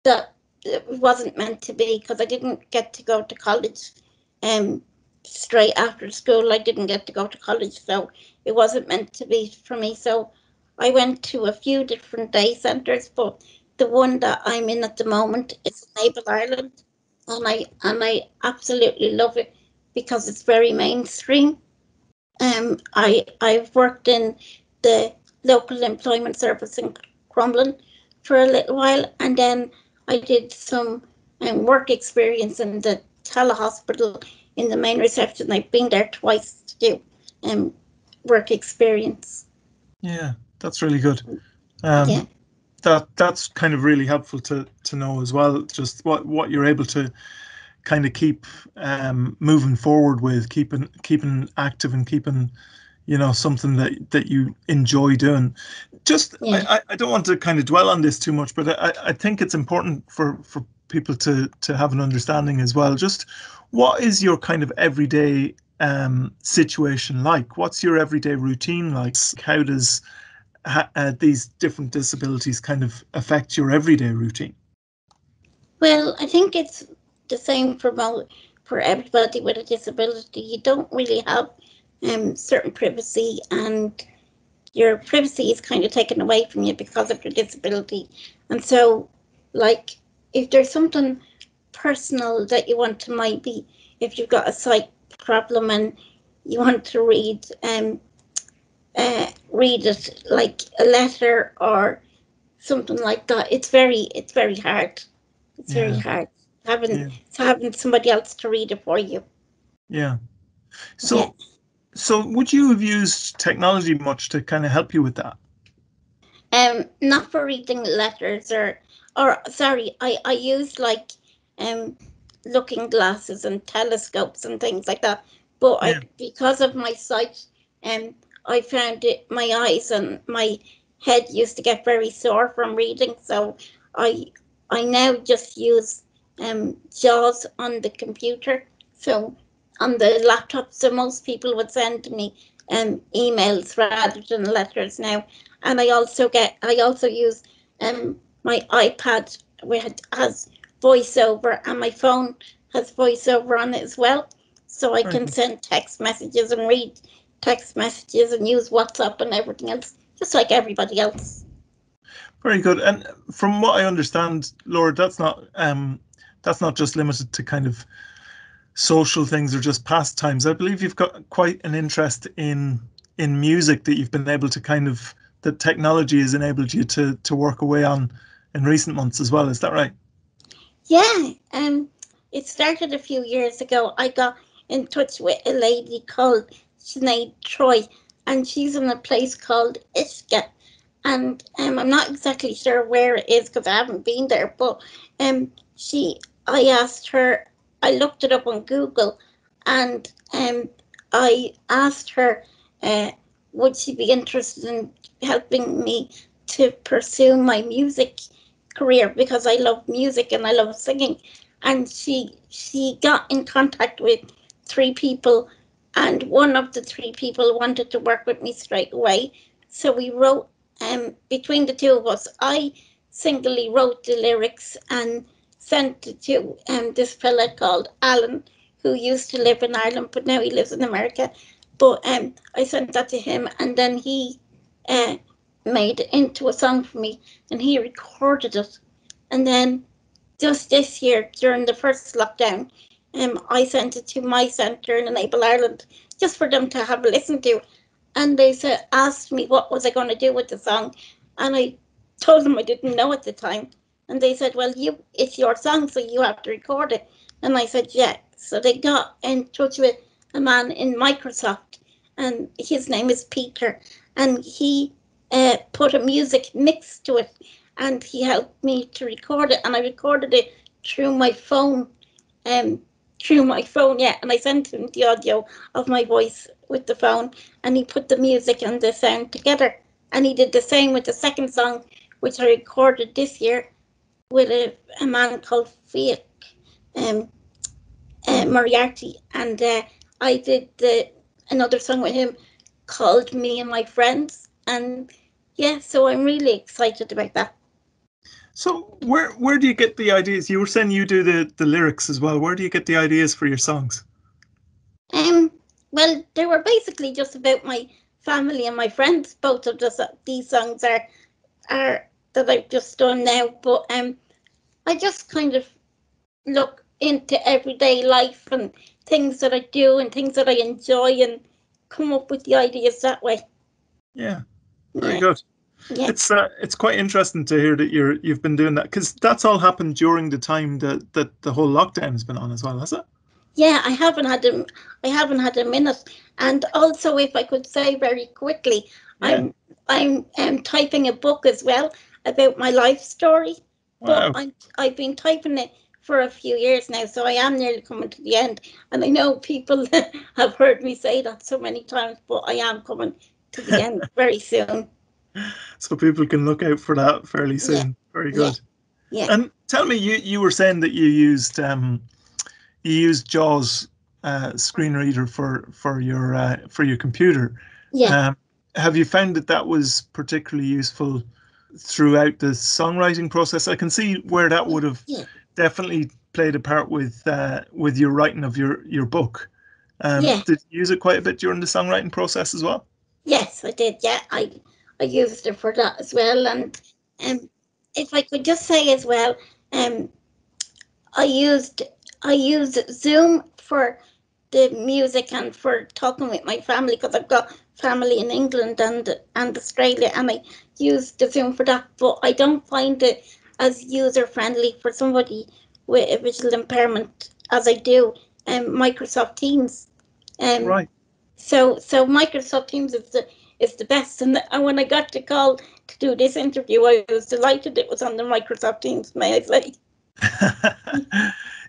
S8: that it wasn't meant to be, because I didn't get to go to college straight after school. I didn't get to go to college, so it wasn't meant to be for me. So I went to a few different day centres, but the one that I'm in at the moment is Enable Ireland, and I absolutely love it because it's very mainstream. I've worked in the local employment service in Crumlin for a little while, and then I did some work experience in the telehospital in the main reception. I've been there twice to do work experience.
S1: Yeah, that's really good. That's kind of really helpful to know as well, just what you're able to kind of keep moving forward with, keeping active and keeping, something that you enjoy doing. Just I don't want to kind of dwell on this too much, but I think it's important for people to have an understanding as well. Just what is your kind of everyday situation like? What's your everyday routine like? How does these different disabilities kind of affect your everyday routine?
S8: Well, I think it's the same for everybody with a disability. You don't really have certain privacy, and your privacy is kind of taken away from you because of your disability. And so, like, if there's something personal that you want to, might be, if you've got a sight problem and you want to read it, like a letter or something like that, it's very hard. It's very hard having somebody else to read it for you.
S1: Yeah. So would you have used technology much to kind of help you with that?
S8: Not for reading letters or sorry, I used like looking glasses and telescopes and things like that. But because of my sight, I found it, my eyes and my head used to get very sore from reading. So I now just use JAWS on the computer. So on the laptop. So most people would send me emails rather than letters now. And I also use my iPad, which has voiceover, and my phone has voiceover on it as well. So I can send text messages and read text messages and use WhatsApp and everything else, just like everybody else.
S1: Very good. And from what I understand, Laura, that's not just limited to kind of social things or just pastimes. I believe you've got quite an interest in music that you've been able to kind of, that technology has enabled you to work away on in recent months as well. Is that right?
S8: Yeah. It started a few years ago. I got in touch with a lady called Sinead Troy, and she's in a place called Ischia. And I'm not exactly sure where it is because I haven't been there, but I asked her, I looked it up on Google, and I asked her, would she be interested in helping me to pursue my music career, because I love music and I love singing. And she got in contact with 3 people, and one of the 3 people wanted to work with me straight away. So we wrote, between the 2 of us, I singly wrote the lyrics and sent it to this fella called Alan, who used to live in Ireland, but now he lives in America. But I sent that to him, and then he made it into a song for me, and he recorded it. And then just this year, during the first lockdown, I sent it to my centre in Enable Ireland, just for them to have a listen to. And they asked me what was I going to do with the song, and I told them I didn't know at the time. And they said, well, it's your song, so you have to record it. And I said, yeah. So they got in touch with a man in Microsoft, and his name is Peter, and he put a music mix to it, and he helped me to record it, and I recorded it through my phone, and I sent him the audio of my voice with the phone, and he put the music and the sound together, and he did the same with the second song, which I recorded this year with a man called Fiat Moriarty, and I did another song with him called Me and My Friends, and yeah, so I'm really excited about that.
S1: So where do you get the ideas? You were saying you do the lyrics as well. Where do you get the ideas for your songs?
S8: Well, they were basically just about my family and my friends. Both of these songs are that I've just done now, but I just kind of look into everyday life and things that I do and things that I enjoy and come up with the ideas that way.
S1: Yeah, very good. Yeah. It's quite interesting to hear that you've been doing that, because that's all happened during the time that the whole lockdown has been on as well, has it?
S8: Yeah, I haven't had a minute. And also, if I could say very quickly, yeah. I'm typing a book as well about my life story. Wow. But I've been typing it for a few years now, so I am nearly coming to the end. And I know people have heard me say that so many times, but I am coming to the end very soon.
S1: So people can look out for that fairly soon. Yeah. Very good. Yeah. And tell me, you were saying that you used JAWS screen reader for your computer. Yeah. Have you found that was particularly useful throughout the songwriting process? I can see where that would have definitely played a part with your writing of your book. Did you use it quite a bit during the songwriting process as well? Yes,
S8: I did. Yeah, I used it for that as well. And if I could just say as well, I used Zoom for the music and for talking with my family, because I've got family in England and Australia, and I used the Zoom for that. But I don't find it as user friendly for somebody with a visual impairment as I do Microsoft Teams. Right. So Microsoft Teams is the best. And when I got the call to do this interview, I was delighted it was on the Microsoft Teams, may I say.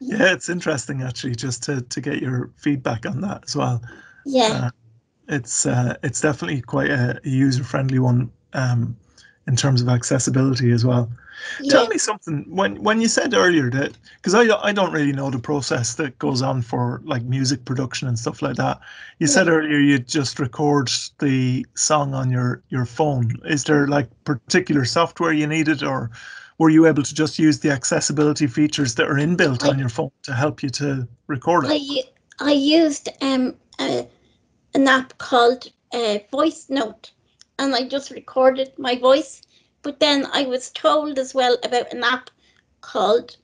S1: Yeah, it's interesting actually, just to get your feedback on that as well. Yeah, it's definitely quite a user-friendly one in terms of accessibility as well. Yeah. Tell me something, when you said earlier that, because I don't really know the process that goes on for like music production and stuff like that. You said earlier you just record the song on your phone. Is there like particular software you needed, or were you able to just use the accessibility features that are inbuilt on your phone to help you to record it?
S8: I used an app called Voice Note, and I just recorded my voice. But then I was told as well about an app called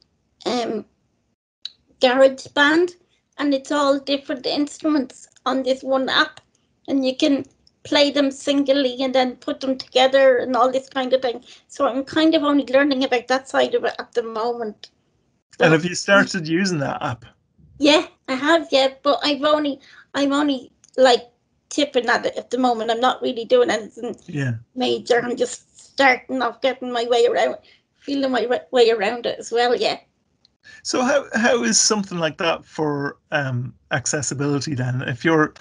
S8: GarageBand, and it's all different instruments on this one app, and you can play them singly and then put them together and all this kind of thing. So I'm kind of only learning about that side of it at the moment.
S1: And have you started using that app?
S8: Yeah, I have, yeah, but I'm only like tipping at it at the moment. I'm not really doing anything major. I'm just starting off, getting my way around, feeling my way around it as well. Yeah.
S1: So how is something like that for accessibility then? If you're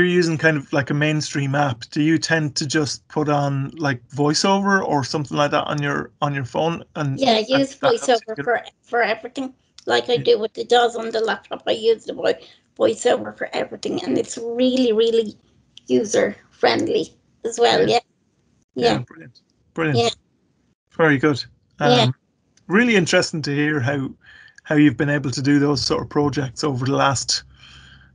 S1: using kind of like a mainstream app, do you tend to just put on like voiceover or something like that on your phone? And
S8: yeah, I use
S1: that helps you
S8: voiceover for everything, like I do with the JAWS on the laptop. I use the voiceover for everything, and it's really, really user friendly as well. Yeah.
S1: Yeah,
S8: Yeah.
S1: brilliant.
S8: Yeah.
S1: Very good.
S8: Yeah.
S1: Really interesting to hear how you've been able to do those sort of projects over the last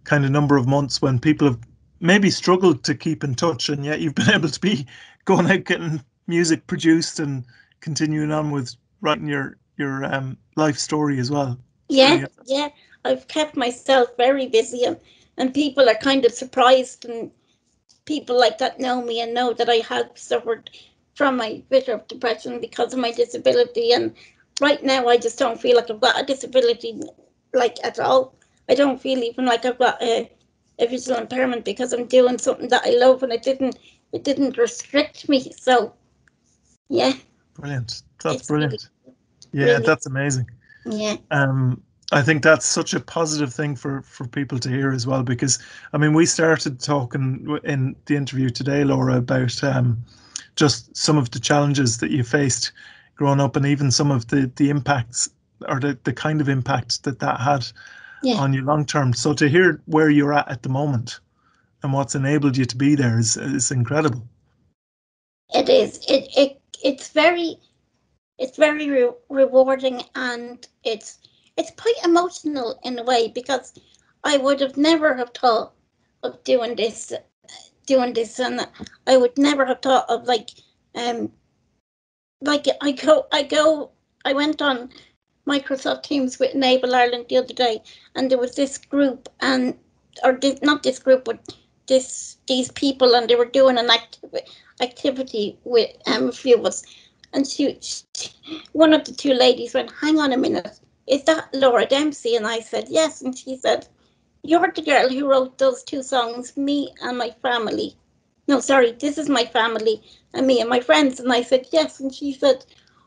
S1: kind of number of months when people have maybe struggled to keep in touch, and yet you've been able to be going out getting music produced and continuing on with writing your life story as well.
S8: Yeah, yeah. I've kept myself very busy, and people are kind of surprised, and people like that know me and know that I have suffered from my bit of depression because of my disability. And right now, I just don't feel like I've got a disability, like at all. I don't feel even like I've got a visual impairment because I'm doing something that I love, and it didn't restrict me. So, yeah.
S1: Brilliant. That's
S8: It's
S1: brilliant.
S8: really,
S1: Yeah, that's amazing.
S8: yeah.
S1: I think that's such a positive thing for people to hear as well, because I mean, we started talking in the interview today, Laura, about just some of the challenges that you faced growing up, and even some of the impacts, or the kind of impact that had on you long term. So to hear where you're at the moment and what's enabled you to be there is incredible.
S8: It is. It's very rewarding, and it's quite emotional in a way, because I would have never have thought of doing this, and I would never have thought of like I went on Microsoft Teams with Enable Ireland the other day, and there was this group, not this group, but these people, and they were doing an activity with a few of us, and one of the two ladies went, "Hang on a minute, is that Laura Dempsey?" And I said, "Yes," and she said, "You're the girl who wrote those two songs, Me and My Family." No, sorry, "This Is My Family and Me and My Friends." And I said, "Yes," and she said,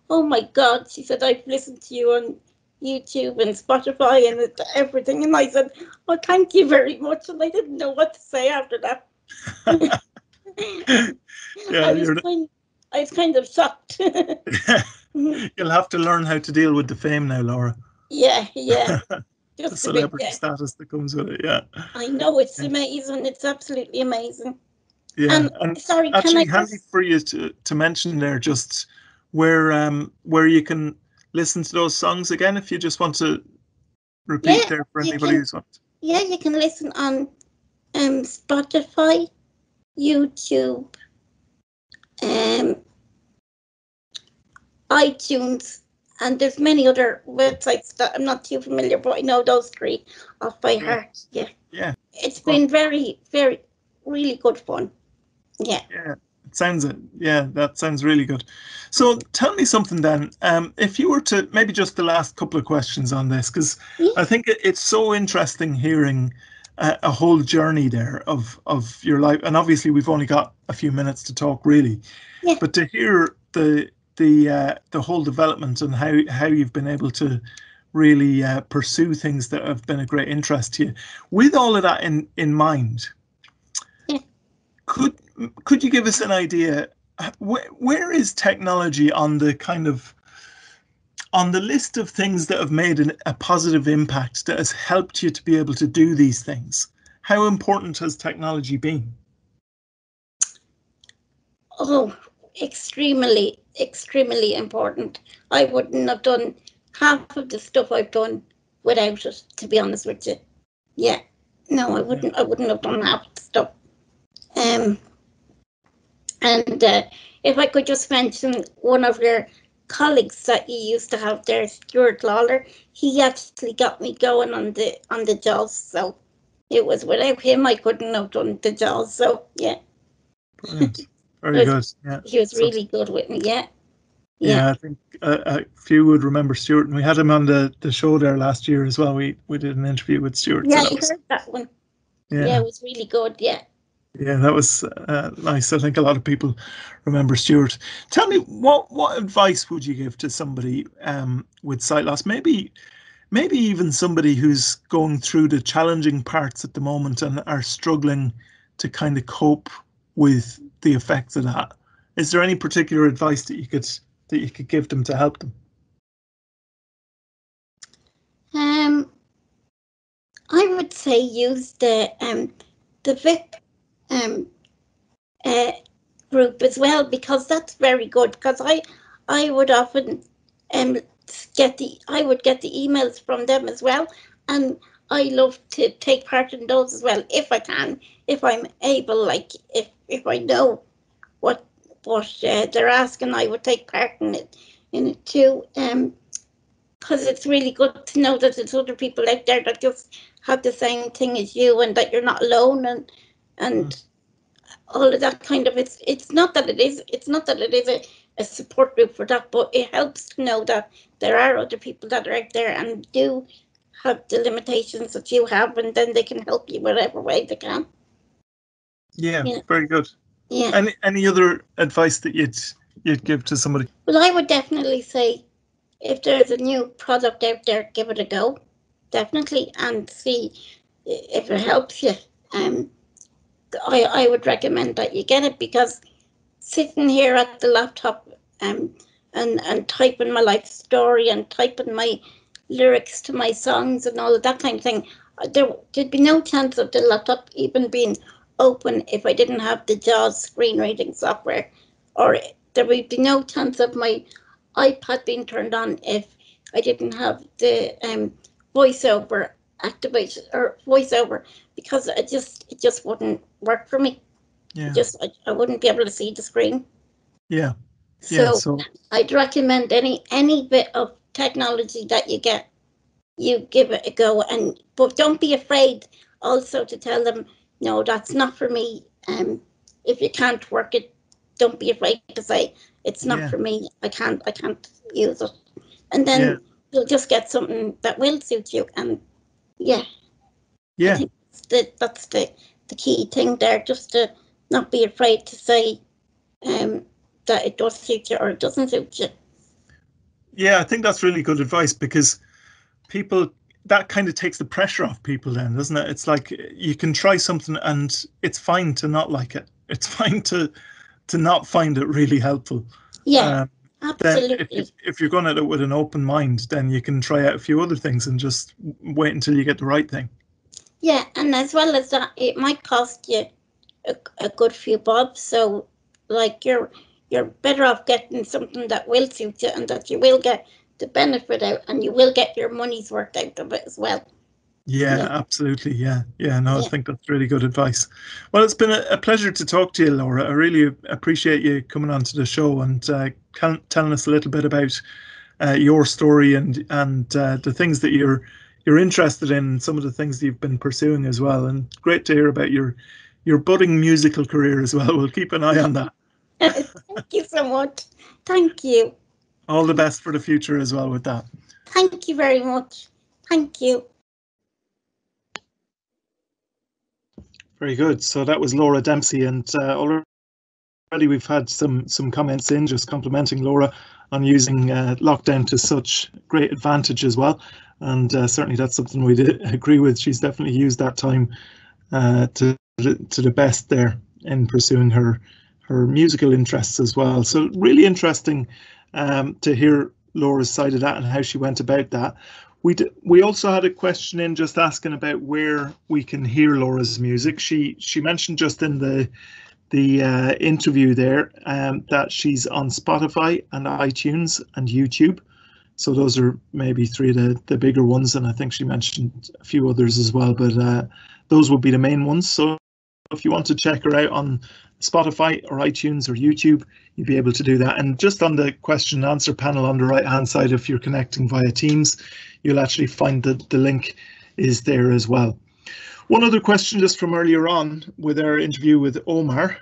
S8: "Oh my God," she said, "I've listened to you on YouTube and Spotify and everything." And I said, "Oh, thank you very much." And I didn't know what to say after that. I was kind of shocked.
S1: You'll have to learn how to deal with the fame now, Laura.
S8: Yeah.
S1: The celebrity status that comes with it, yeah.
S8: I know, it's amazing. It's absolutely amazing.
S1: Yeah, and
S8: sorry,
S1: actually handy for you to mention there just where you can listen to those songs again, if you just want to repeat there for anybody who's wants.
S8: Yeah, you can listen on Spotify, YouTube, iTunes, and there's many other websites that I'm not too familiar, but I know those three off by heart. Yeah. It's been very, very, really good fun. Yeah.
S1: That sounds really good. So tell me something then. If you were to, maybe just the last couple of questions on this, because I think it's so interesting hearing a whole journey there of your life. And obviously we've only got a few minutes to talk, really.
S8: Yeah.
S1: But to hear the whole development and how you've been able to really pursue things that have been a great interest to you, with all of that in mind, could you give us an idea, where is technology on the list of things that have made a positive impact, that has helped you to be able to do these things? How important has technology been?
S8: Oh, extremely important. I wouldn't have done half of the stuff I've done without it, to be honest with you. Yeah. No, I wouldn't have done half the stuff. And if I could just mention one of your colleagues that you used to have there, Stuart Lawler, he actually got me going on the JAWS. So it was without him I couldn't have done the JAWS. So yeah.
S1: Brilliant. Very good. Yeah.
S8: He was really good with me. Yeah.
S1: Yeah, I think a few would remember Stuart, and we had him on the show there last year as well. We did an interview with Stuart.
S8: Yeah,
S1: so
S8: I heard that one.
S1: Yeah.
S8: Yeah, it was really good. Yeah.
S1: Yeah, that was nice. I think a lot of people remember Stuart. Tell me, what advice would you give to somebody with sight loss? Maybe even somebody who's going through the challenging parts at the moment and are struggling to kind of cope with the effects of that. Is there any particular advice that you could give them to help them?
S8: I would say use the VIP group as well, because that's very good. Because I would often get the emails from them as well, and I love to take part in those as well if I can, if I'm able. Like if I know what they're asking, I would take part in it too. Because it's really good to know that there's other people out there that just have the same thing as you, and that you're not alone, and all of that kind of. It's not that it is a support group for that, but it helps to know that there are other people that are out there and do have the limitations that you have, and then they can help you whatever way they can.
S1: Yeah, very good.
S8: Yeah.
S1: Any other advice that you'd give to somebody?
S8: Well, I would definitely say, if there's a new product out there, give it a go, definitely, and see if it helps you. I would recommend that you get it, because sitting here at the laptop and typing my life story and typing my lyrics to my songs and all of that kind of thing, there'd be no chance of the laptop even being open if I didn't have the JAWS screen reading software, or there would be no chance of my iPad being turned on if I didn't have the voiceover activated, or voiceover, because it just wouldn't work for me.
S1: Yeah.
S8: I wouldn't be able to see the screen.
S1: Yeah.
S8: So I'd recommend any bit of technology that you get, you give it a go, but don't be afraid also to tell them, no, that's not for me. If you can't work it, don't be afraid to say, it's not for me. I can't use it, and then you'll just get something that will suit you. And I think that's the key thing there, just to not be afraid to say that it does suit you or it doesn't suit you.
S1: Yeah, I think that's really good advice, because people, that kind of takes the pressure off people then, doesn't it? It's like you can try something and it's fine to not like it. It's fine to not find it really helpful.
S8: Yeah, absolutely.
S1: Then if you're going at it with an open mind, then you can try out a few other things and just wait until you get the right thing.
S8: Yeah, and as well as that, it might cost you a good few bob. So, like, you're better off getting something that will suit you and that you will get the benefit out, and you will get your money's worth out of it as well.
S1: Yeah, absolutely. Yeah. No, I think that's really good advice. Well, it's been a pleasure to talk to you, Laura. I really appreciate you coming onto the show and telling us a little bit about your story and the things that you're interested in, some of the things that you've been pursuing as well. And great to hear about your budding musical career as well. We'll keep an eye on that.
S8: Thank you so much. Thank you.
S1: All the best for the future as well with that.
S8: Thank you very much. Thank you.
S1: Very good. So that was Laura Dempsey, and already we've had some comments in just complimenting Laura on using lockdown to such great advantage as well. And certainly that's something we agree with. She's definitely used that time to the best there in pursuing her musical interests as well. So really interesting to hear Laura's side of that and how she went about that. We also had a question in just asking about where we can hear Laura's music. She mentioned just in the interview there that she's on Spotify and iTunes and YouTube. So those are maybe three of the bigger ones, and I think she mentioned a few others as well, but those would be the main ones. So if you want to check her out on Spotify or iTunes or YouTube, you'll be able to do that. And just on the question and answer panel on the right hand side, if you're connecting via Teams, you'll actually find that the link is there as well. One other question just from earlier on with our interview with Omar,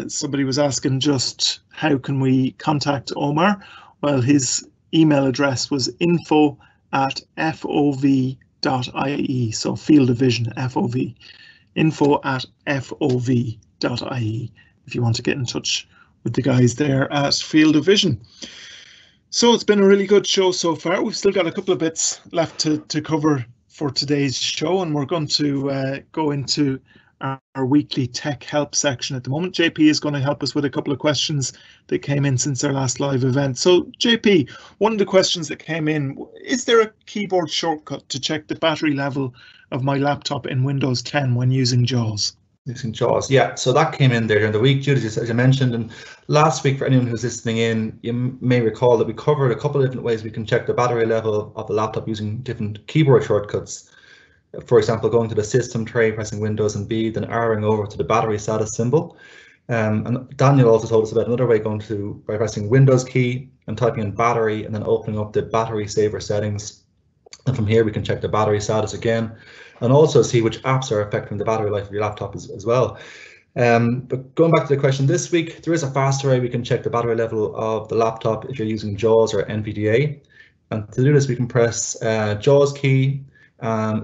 S1: somebody was asking just how can we contact Omar. Well, his email address was info@fov.ie, so field of vision, FOV, info@fov.ie, if you want to get in touch with the guys there at Field of Vision. So it's been a really good show so far. We've still got a couple of bits left to cover for today's show, and we're going to go into our weekly tech help section at the moment. JP is going to help us with a couple of questions that came in since our last live event. So JP, one of the questions that came in, is there a keyboard shortcut to check the battery level of my laptop in Windows 10 when using JAWS?
S2: Using JAWS, yeah. So that came in there during the week, Judy, as I mentioned. And last week, for anyone who's listening in, you may recall that we covered a couple of different ways we can check the battery level of the laptop using different keyboard shortcuts. For example, going to the system tray, pressing Windows and B, then arrowing over to the battery status symbol. And Daniel also told us about another way, by pressing Windows key and typing in battery and then opening up the battery saver settings. And from here we can check the battery status again and also see which apps are affecting the battery life of your laptop as well. But going back to the question this week, there is a faster way we can check the battery level of the laptop if you're using JAWS or NVDA. And to do this, we can press JAWS key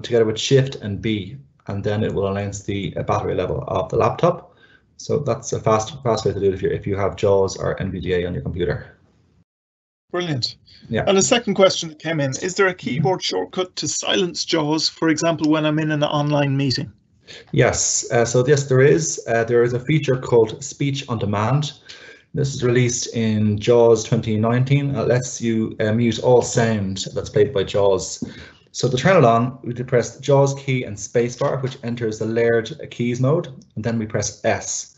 S2: together with Shift and B, and then it will announce the battery level of the laptop. So that's a fast way to do it if you have JAWS or NVDA on your computer.
S1: Brilliant.
S2: Yeah.
S1: And the second question that came in, is there a keyboard shortcut to silence JAWS, for example, when I'm in an online meeting?
S2: Yes, so yes, there is. There is a feature called Speech on Demand. This is released in JAWS 2019. It lets you mute all sound that's played by JAWS. So to turn it on, we press JAWS key and spacebar, which enters the layered keys mode, and then we press S.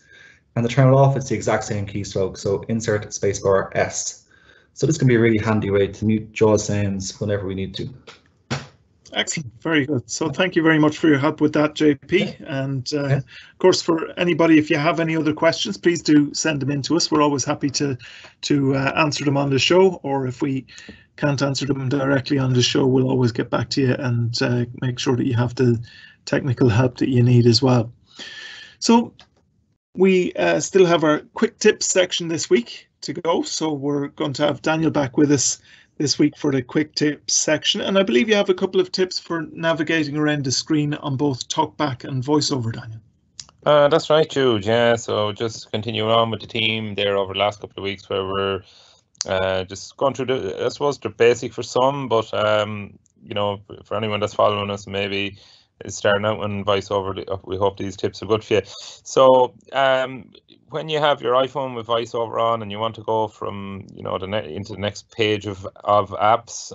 S2: And to turn it off, it's the exact same keystroke, so insert spacebar S. So this can be a really handy way to mute JAWS sounds whenever we need to.
S1: Excellent, very good. So thank you very much for your help with that, JP. And of course, for anybody, if you have any other questions, please do send them in to us. We're always happy to answer them on the show, or if we can't answer them directly on the show, we'll always get back to you and make sure that you have the technical help that you need as well. So we still have our quick tips section this week to go. So we're going to have Daniel back with us this week for the quick tips section. And I believe you have a couple of tips for navigating around the screen on both TalkBack and VoiceOver, Daniel.
S9: That's right, Jude. Yeah, so just continuing on with the team there over the last couple of weeks where we're just going through the, I suppose they're basic for some, but you know, for anyone that's following us, maybe is starting out on VoiceOver, we hope these tips are good for you. So when you have your iPhone with VoiceOver on and you want to go from, you know, into the next page of apps,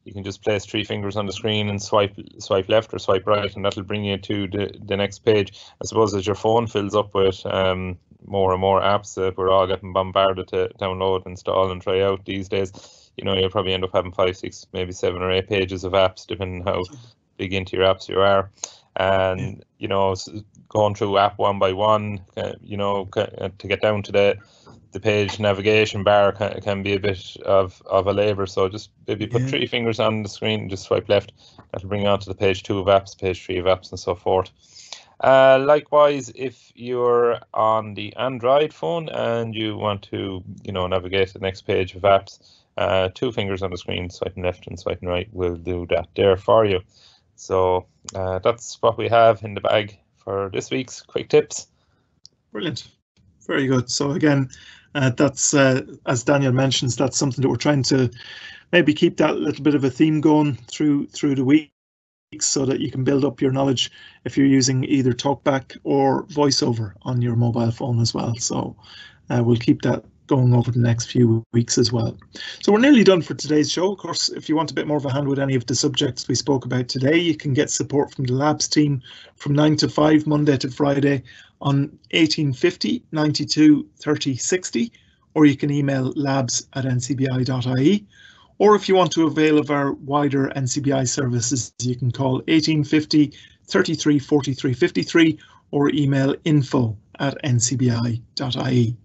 S9: you can just place 3 fingers on the screen and swipe left or swipe right, and that'll bring you to the next page. I suppose as your phone fills up with more and more apps that we're all getting bombarded to download, install and try out these days, you know, you'll probably end up having 5, 6, maybe 7 or 8 pages of apps, depending how big into your apps you are. And you know, going through app one by one, you know, to get down to the page navigation bar can be a bit of a labor. So just maybe put 3 fingers on the screen, just swipe left, that'll bring you on to the page 2 of apps, page 3 of apps, and so forth. Likewise, if you're on the Android phone and you want to, you know, navigate the next page of apps, 2 fingers on the screen, swiping left and swiping right will do that there for you. So that's what we have in the bag for this week's quick tips.
S1: Brilliant, very good. So again, that's as Daniel mentions, that's something that we're trying to maybe keep that little bit of a theme going through the week, so that you can build up your knowledge if you're using either TalkBack or VoiceOver on your mobile phone as well. So we'll keep that going over the next few weeks as well. So we're nearly done for today's show. Of course, if you want a bit more of a hand with any of the subjects we spoke about today, you can get support from the Labs team from 9 to 5, Monday to Friday, on 1850 92 30 60, or you can email labs@ncbi.ie. Or if you want to avail of our wider NCBI services, you can call 1850 33 43 53 or email info@ncbi.ie.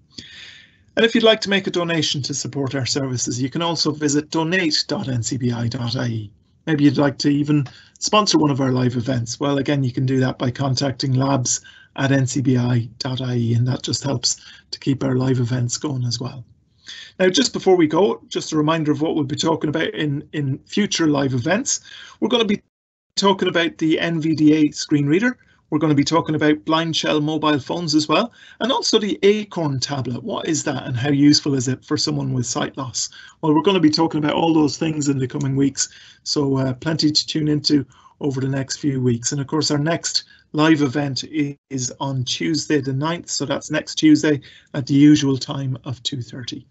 S1: And if you'd like to make a donation to support our services, you can also visit donate.ncbi.ie. Maybe you'd like to even sponsor one of our live events. Well, again, you can do that by contacting labs@ncbi.ie, and that just helps to keep our live events going as well. Now, just before we go, just a reminder of what we'll be talking about in future live events. We're going to be talking about the NVDA screen reader. We're going to be talking about blind shell mobile phones as well, and also the Acorn tablet. What is that and how useful is it for someone with sight loss? Well, we're going to be talking about all those things in the coming weeks, so plenty to tune into over the next few weeks. And of course, our next live event is on Tuesday the 9th, so that's next Tuesday at the usual time of 2:30.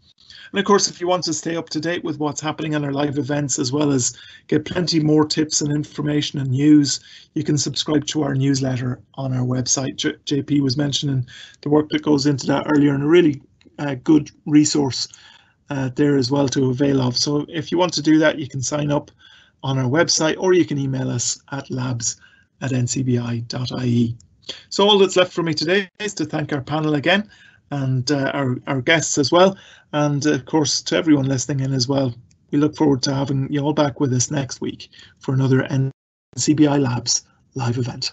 S1: And of course, if you want to stay up to date with what's happening on our live events, as well as get plenty more tips and information and news, you can subscribe to our newsletter on our website. JP was mentioning the work that goes into that earlier, and a really good resource there as well to avail of. So if you want to do that, you can sign up on our website, or you can email us at labs@ncbi.ie. So all that's left for me today is to thank our panel again, and our guests as well, and of course to everyone listening in as well. We look forward to having you all back with us next week for another NCBI Labs live event.